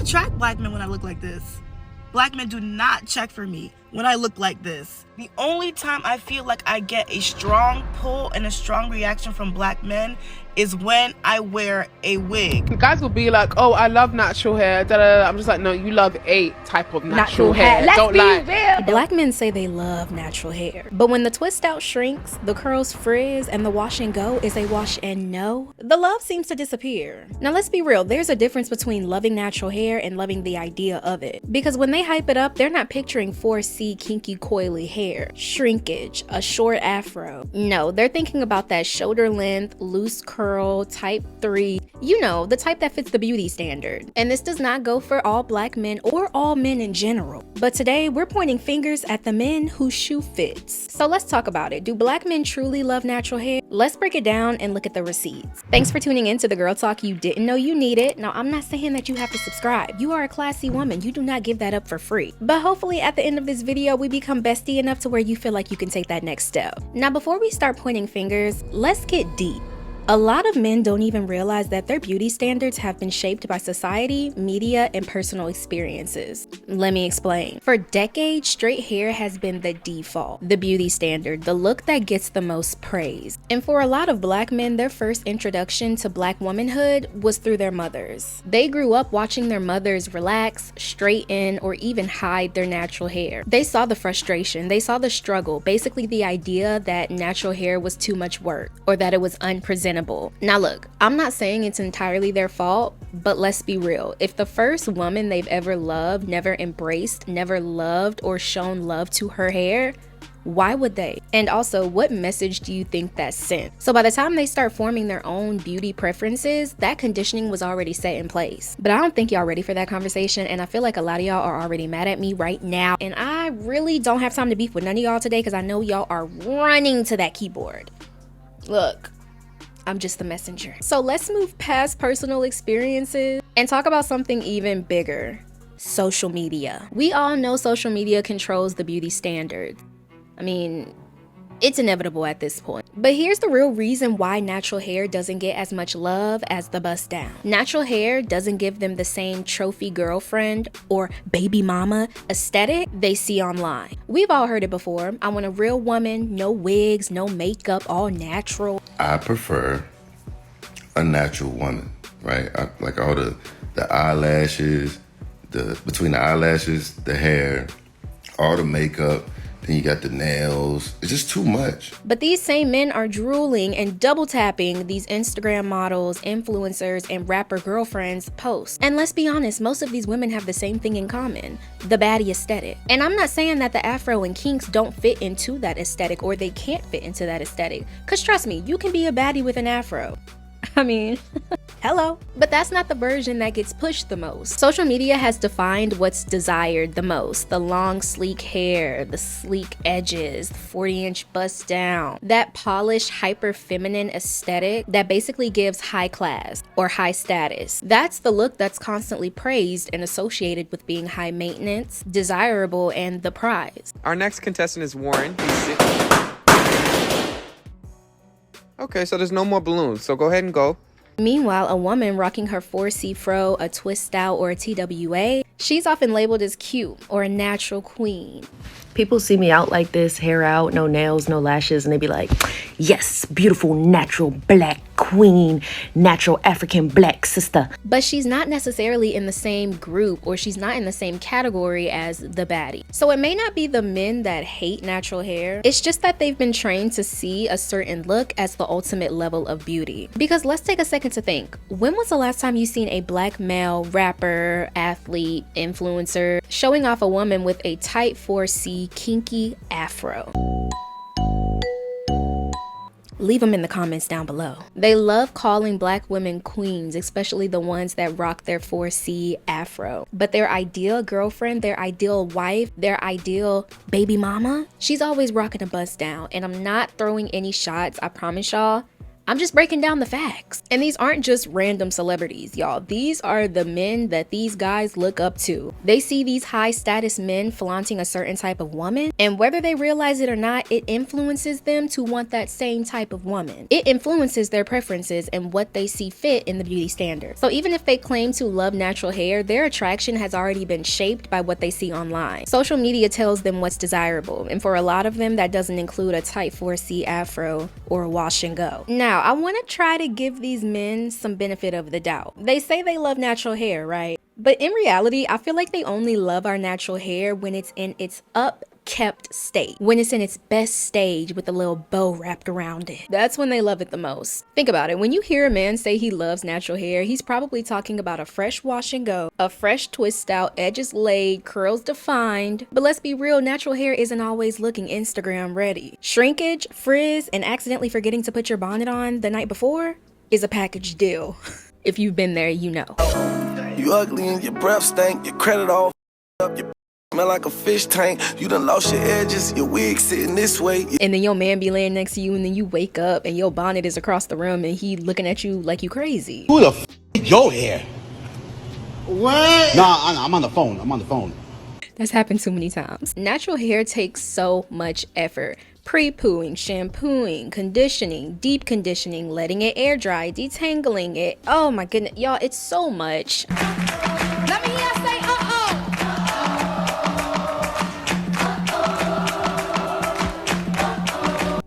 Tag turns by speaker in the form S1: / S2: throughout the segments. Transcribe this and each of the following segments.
S1: attract black men when I look like this. Black men do not check for me when I look like this. The only time I feel like I get a strong pull and a strong reaction from black men is when I wear a wig.
S2: Guys will be like, oh, I love natural hair. Da, da, da. I'm just like, no, you love a type of natural hair. Don't lie.
S3: Real. Black men say they love natural hair, but when the twist out shrinks, the curls frizz, and the wash and go is a wash and no, the love seems to disappear. Now let's be real, there's a difference between loving natural hair and loving the idea of it. Because when they hype it up, they're not picturing 4C kinky coily hair, shrinkage, a short afro. No, they're thinking about that shoulder length, loose curl, type 3, you know, the type that fits the beauty standard. And this does not go for all black men or all men in general. But today we're pointing fingers at the men whose shoe fits. So let's talk about it. Do black men truly love natural hair? Let's break it down and look at the receipts. Thanks for tuning in to the Girl Talk you didn't know you needed. Now, I'm not saying that you have to subscribe. You are a classy woman. You do not give that up for free. But hopefully at the end of this video, we become bestie enough to where you feel like you can take that next step. Now, before we start pointing fingers, let's get deep. A lot of men don't even realize that their beauty standards have been shaped by society, media, and personal experiences. Let me explain. For decades, straight hair has been the default, the beauty standard, the look that gets the most praise. And for a lot of black men, their first introduction to black womanhood was through their mothers. They grew up watching their mothers relax, straighten, or even hide their natural hair. They saw the frustration, they saw the struggle, basically the idea that natural hair was too much work, or that it was unpresentable. Now look, I'm not saying it's entirely their fault, but let's be real. If the first woman they've ever loved never embraced, never loved, or shown love to her hair, why would they? And also, what message do you think that sent? So by the time they start forming their own beauty preferences, that conditioning was already set in place. But I don't think y'all ready for that conversation, and I feel like a lot of y'all are already mad at me right now, and I really don't have time to beef with none of y'all today because I know y'all are running to that keyboard. Look, I'm just the messenger. So let's move past personal experiences and talk about something even bigger: social media. We all know social media controls the beauty standards. I mean, it's inevitable at this point. But here's the real reason why natural hair doesn't get as much love as the bust down. Natural hair doesn't give them the same trophy girlfriend or baby mama aesthetic they see online. We've all heard it before. I want a real woman, no wigs, no makeup, all natural.
S4: I prefer a natural woman, right? Like all the eyelashes, between the eyelashes, the hair, all the makeup. Then you got the nails. It's just too much.
S3: But these same men are drooling and double tapping these Instagram models, influencers, and rapper girlfriends' posts. And let's be honest, most of these women have the same thing in common: the baddie aesthetic. And I'm not saying that the afro and kinks don't fit into that aesthetic or they can't fit into that aesthetic. Cause trust me, you can be a baddie with an afro. I mean, hello. But that's not the version that gets pushed the most. Social media has defined what's desired the most: the long, sleek hair, the sleek edges, 40-inch bust down, that polished, hyper feminine aesthetic that basically gives high class or high status. That's the look that's constantly praised and associated with being high maintenance, desirable, and the prize.
S5: Our next contestant is Warren. Okay, so there's no more balloons, so go ahead and go.
S3: Meanwhile, a woman rocking her 4C fro, a twist out, or a TWA, she's often labeled as cute or a natural queen.
S6: People see me out like this, hair out, no nails, no lashes, and they be like, yes, beautiful, natural black queen, natural African black sister.
S3: But she's not necessarily in the same group, or she's not in the same category as the baddie. So it may not be the men that hate natural hair, it's just that they've been trained to see a certain look as the ultimate level of beauty. Because let's take a second to think, when was the last time you seen a black male rapper, athlete, influencer showing off a woman with a tight 4C kinky afro? Leave them in the comments down below. They love calling black women queens, especially the ones that rock their 4C afro. But their ideal girlfriend, their ideal wife, their ideal baby mama, she's always rocking a bust down. And I'm not throwing any shots, I promise y'all. I'm just breaking down the facts. And these aren't just random celebrities, y'all. These are the men that these guys look up to. They see these high status men flaunting a certain type of woman, and whether they realize it or not, it influences them to want that same type of woman. It influences their preferences and what they see fit in the beauty standard. So even if they claim to love natural hair, their attraction has already been shaped by what they see online. Social media tells them what's desirable, and for a lot of them, that doesn't include a tight 4C afro or a wash and go. Now, I want to try to give these men some benefit of the doubt. They say they love natural hair, right? But in reality, I feel like they only love our natural hair when it's in its upkept state, when it's in its best stage with a little bow wrapped around it. That's when they love it the most. Think about it. When you hear a man say he loves natural hair, he's probably talking about a fresh wash and go, a fresh twist out, edges laid, curls defined. But let's be real, natural hair isn't always looking Instagram ready. Shrinkage, frizz, and accidentally forgetting to put your bonnet on the night before is a package deal. If you've been there, you know.
S7: You ugly and your breath stank, your credit all up, your smell like a fish tank. You done lost your edges, your wig sitting this way.
S3: And then your man be laying next to you, and then you wake up and your bonnet is across the room and he looking at you like you crazy.
S8: Who the f is your hair? What? Nah, I'm on the phone. I'm on the phone.
S3: That's happened too many times. Natural hair takes so much effort. Pre-pooing, shampooing, conditioning, deep conditioning, letting it air dry, detangling it. Oh my goodness, y'all, it's so much.
S9: Let me hear say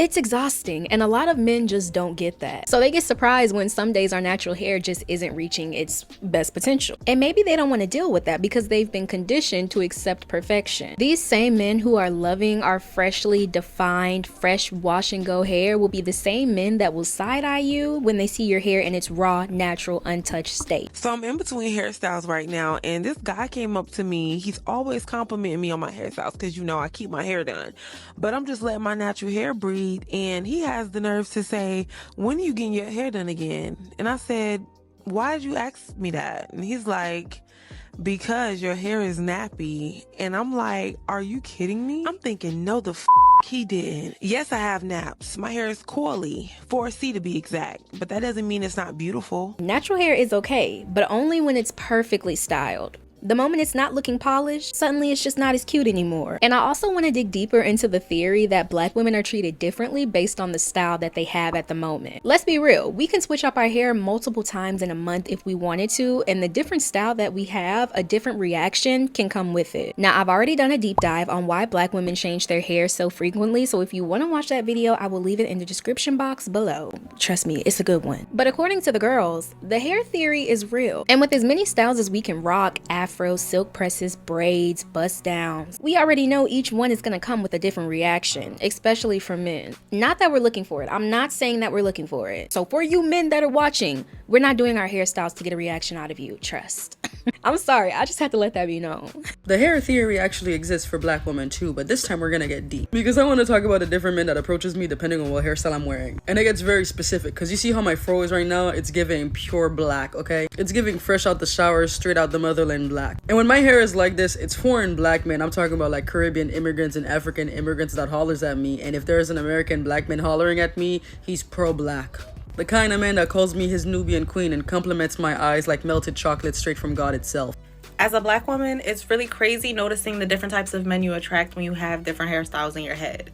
S3: It's exhausting, and a lot of men just don't get that. So they get surprised when some days our natural hair just isn't reaching its best potential. And maybe they don't want to deal with that because they've been conditioned to accept perfection. These same men who are loving our freshly defined, fresh wash and go hair will be the same men that will side-eye you when they see your hair in its raw, natural, untouched state.
S10: So I'm in between hairstyles right now, and this guy came up to me. He's always complimenting me on my hairstyles because, you know, I keep my hair done. But I'm just letting my natural hair breathe. And he has the nerve to say, when are you getting your hair done again? And I said, why did you ask me that? And he's like, because your hair is nappy. And I'm like, are you kidding me? I'm thinking, no, the he didn't. Yes, I have naps. My hair is coily, 4C to be exact, but that doesn't mean it's not beautiful.
S3: Natural hair is okay, but only when it's perfectly styled. The moment it's not looking polished, suddenly it's just not as cute anymore. And I also want to dig deeper into the theory that black women are treated differently based on the style that they have at the moment. Let's be real, we can switch up our hair multiple times in a month if we wanted to, and the different style that we have, a different reaction can come with it. Now, I've already done a deep dive on why black women change their hair so frequently, so if you want to watch that video, I will leave it in the description box below. Trust me, it's a good one. But according to the girls, the hair theory is real. And with as many styles as we can rock, afro, silk presses, braids, bust downs, we already know each one is going to come with a different reaction, especially for men. Not that we're looking for it. I'm not saying that we're looking for it. So for you men that are watching, we're not doing our hairstyles to get a reaction out of you. Trust. I'm sorry, I just had to let that be known.
S11: The hair theory actually exists for black women too, but this time we're gonna get deep. Because I want to talk about the different men that approaches me depending on what hairstyle I'm wearing. And it gets very specific, because you see how my fro is right now? It's giving pure black, okay? It's giving fresh out the shower, straight out the motherland black. And when my hair is like this, it's foreign black men. I'm talking about like Caribbean immigrants and African immigrants that hollers at me. And if there's an American black man hollering at me, he's pro-black. The kind of man that calls me his Nubian queen and compliments my eyes like melted chocolate straight from God itself.
S12: As a black woman, it's really crazy noticing the different types of men you attract when you have different hairstyles in your head.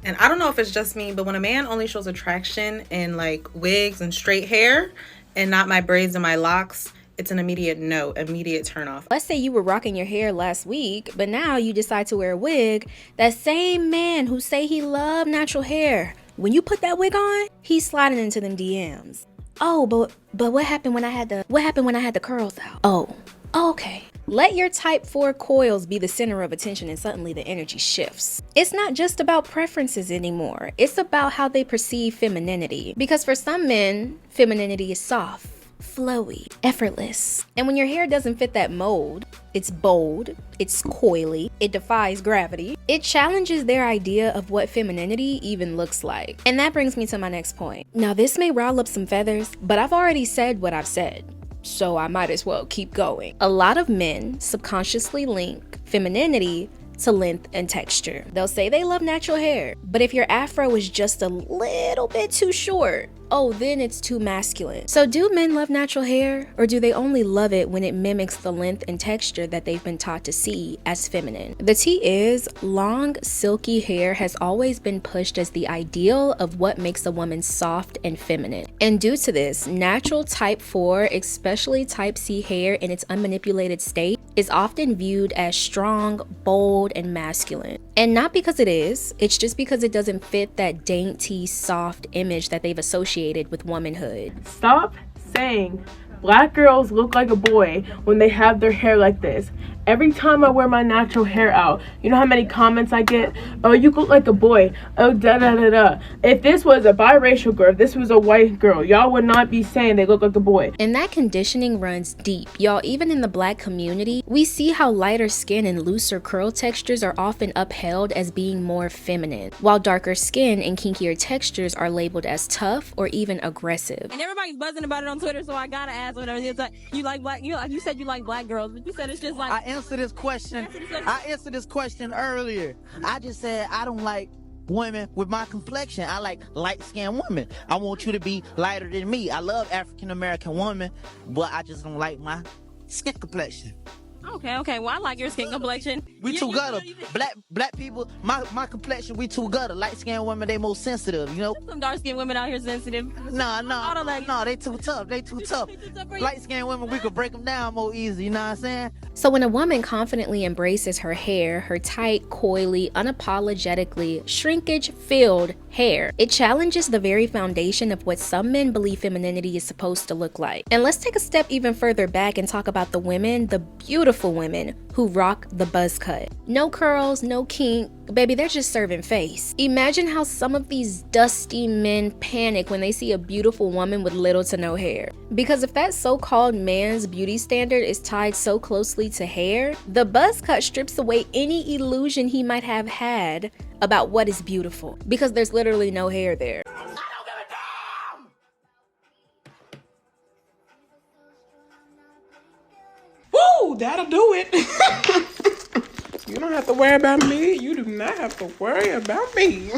S12: And I don't know if it's just me, but when a man only shows attraction in like wigs and straight hair and not my braids and my locks, it's an immediate no, immediate turn off.
S3: Let's say you were rocking your hair last week, but now you decide to wear a wig. That same man who say he loved natural hair, when you put that wig on, he's sliding into them DMs. Oh, but what happened when I had the curls out? Oh, okay. Let your type 4 coils be the center of attention and suddenly the energy shifts. It's not just about preferences anymore. It's about how they perceive femininity. Because for some men, femininity is soft, flowy, effortless. And when your hair doesn't fit that mold, it's bold, it's coily, it defies gravity. It challenges their idea of what femininity even looks like. And that brings me to my next point. Now this may rile up some feathers, but I've already said what I've said, so I might as well keep going. A lot of men subconsciously link femininity to length and texture. They'll say they love natural hair, but if your afro is just a little bit too short, oh, then it's too masculine. So do men love natural hair, or do they only love it when it mimics the length and texture that they've been taught to see as feminine? The tea is, long, silky hair has always been pushed as the ideal of what makes a woman soft and feminine. And due to this, natural type 4, especially type C hair in its unmanipulated state, is often viewed as strong, bold, and masculine. And not because it is, it's just because it doesn't fit that dainty, soft image that they've associated with womanhood.
S2: Stop saying black girls look like a boy when they have their hair like this. Every time I wear my natural hair out, you know how many comments I get? Oh, you look like a boy. Oh, da da da da. If this was a biracial girl, if this was a white girl, y'all would not be saying they look like a boy.
S3: And that conditioning runs deep. Y'all, even in the black community, we see how lighter skin and looser curl textures are often upheld as being more feminine, while darker skin and kinkier textures are labeled as tough or even aggressive.
S13: And everybody's buzzing about it on Twitter, so I gotta ask whatever it is. Like, you like black, you said you like black girls, but you said it's just like...
S14: I answered this question earlier. I just said I don't like women with my complexion. I like light-skinned women. I want you to be lighter than me. I love African-American women, but I just don't like my skin complexion.
S13: Okay. Well, I like your skin complexion.
S14: We too gutter. Black people, my complexion, we too gutter. Light-skinned women, they most sensitive, you know?
S13: Some dark-skinned women out here sensitive.
S14: No, they too tough. Light-skinned women, we could break them down more easy, you know what I'm saying?
S3: So when a woman confidently embraces her hair, her tight, coily, unapologetically shrinkage-filled hair, it challenges the very foundation of what some men believe femininity is supposed to look like. And let's take a step even further back and talk about the women, the beautiful women who rock the buzz cut. No curls, no kink, baby, they're just serving face. Imagine how some of these dusty men panic when they see a beautiful woman with little to no hair. Because if that so-called man's beauty standard is tied so closely to hair, the buzz cut strips away any illusion he might have had about what is beautiful, because there's literally no hair there.
S2: Woo, that'll do it. You don't have to worry about me. You do not have to worry about me.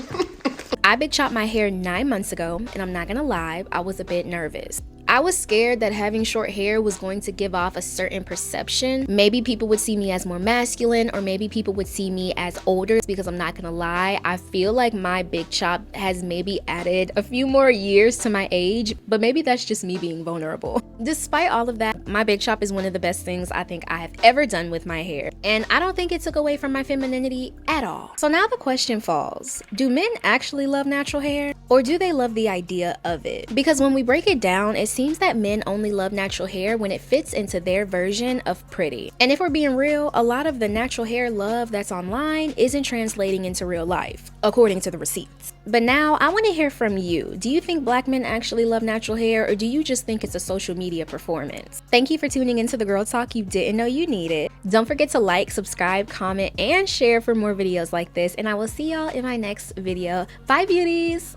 S3: I big chopped my hair 9 months ago, and I'm not gonna lie, I was a bit nervous. I was scared that having short hair was going to give off a certain perception. Maybe people would see me as more masculine, or maybe people would see me as older, because I'm not gonna lie, I feel like my big chop has maybe added a few more years to my age, but maybe that's just me being vulnerable. Despite all of that, my big chop is one of the best things I think I have ever done with my hair, and I don't think it took away from my femininity at all. So now the question falls, do men actually love natural hair, or do they love the idea of it? Because when we break it down, it seems that men only love natural hair when it fits into their version of pretty. And if we're being real, a lot of the natural hair love that's online isn't translating into real life, according to the receipts. But now I want to hear from you. Do you think black men actually love natural hair, or do you just think it's a social media performance? Thank you for tuning into the Girl Talk you didn't know you needed. Don't forget to like, subscribe, comment, and share for more videos like this, and I will see y'all in my next video. Bye, beauties!